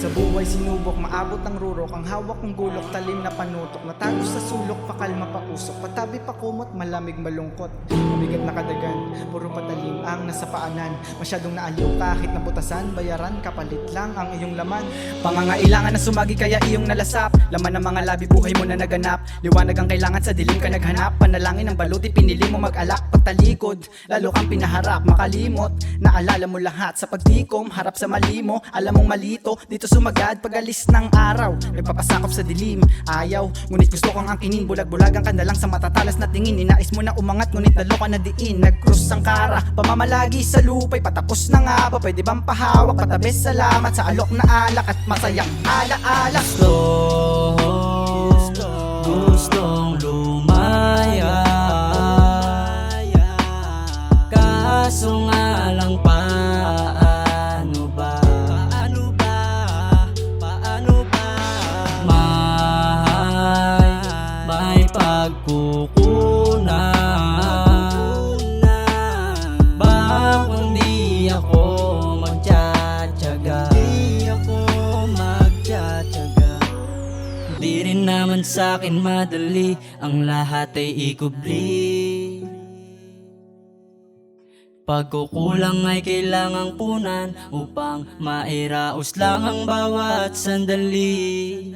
Sa buhay sinubok, maabot ang rurok. Ang hawak kong gulok, talim na panutok. Natago sa sulok, pakalma pausok. Patabi pa kumot, malamig malungkot. Mabigat na kadagan, puro patalim ang nasa paanan. Masyadong naaliw kahit nabutasan, bayaran kapalit lang ang iyong laman. Pangangailangan na sumagi kaya iyong nalasap. Laman ng mga labi, buhay mo na naganap. Liwanag ang kailangan, sa dilim ka naghanap. Panalangin ng baluti, pinili mo mag-alak. Pagtalikod, lalo kang pinaharap. Makalimot, naalala mo lahat. Sa pagdikom, harap sa mali mo. Alam mong malito, dito sumagad pag-alis ng araw. Nagpapasakop sa dilim, ayaw. Ngunit gusto kang angkinin, bulag-bulagan ka na lang sa matatalas na tingin. Ninais mo na umangat, ngunit nalo ka na diin. Nag-cross ang kara, pamamalagi sa lupay. Patapos na nga ba, pwede bang pahawak? Patabes, salamat sa alok na alak at masayang alaala. Gustong lumaya, kaso nga lang paano ba? May pagkukunan, bakit di ako magtsatsaga? Di rin naman sa'kin madali, ang lahat ay ikubli. Pagkukulang ay kailangang punan upang mairaos lang ang bawat sandali.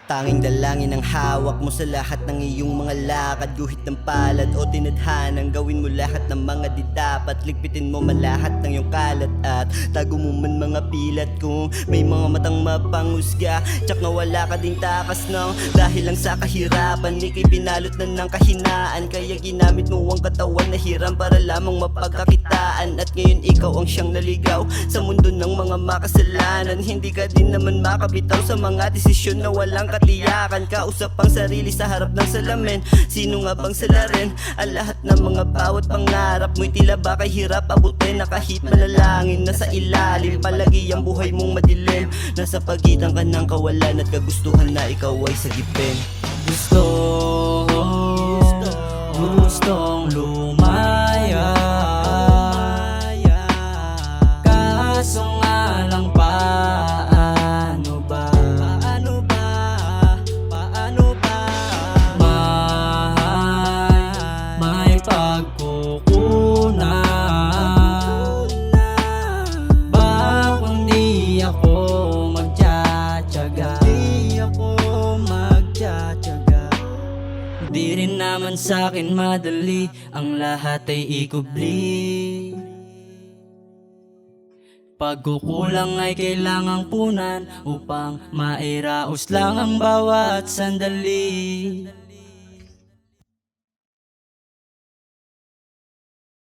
Tanging dalangin ang hawak mo sa lahat ng iyong mga lakad. Guhit ng palad o tinadhanang gawin mo lahat ng mga di dapat. Ligpitin mo malahat ng iyong kalat at tago mo man mga pilat. Kung may mga matang mapangusga, tsak na wala ka ding takas ng dahil lang sa kahirapan. Ika'y pinalot na ng kahinaan, kaya ginamit mo ang katawan na hiram para lamang mapagkakitaan. At ngayon ikaw ang siyang naligaw sa mundo ng mga makasalanan. Hindi ka din naman makabitaw sa mga desisyon na walang katiyakan. Kausap ang sarili sa harap ng salamin. Sino nga bang salarin? Ang lahat ng mga bawat pangarap mo'y tila ba kay hirap abutin. Na kahit manalangin, nasa ilalim palagi ang buhay mong madilim. Nasa pagitan ka ng kawalan at kagustuhan na ikaw ay sagipin. Gustong lumaya, kaso nga lang paano ba? May pagkukunan, bakit di ako magtsatsaga? Di rin naman sa'kin madali, ang lahat ay ikubli. Pagkukulang ay kailangang punan upang mairaos lang ang bawat sandali.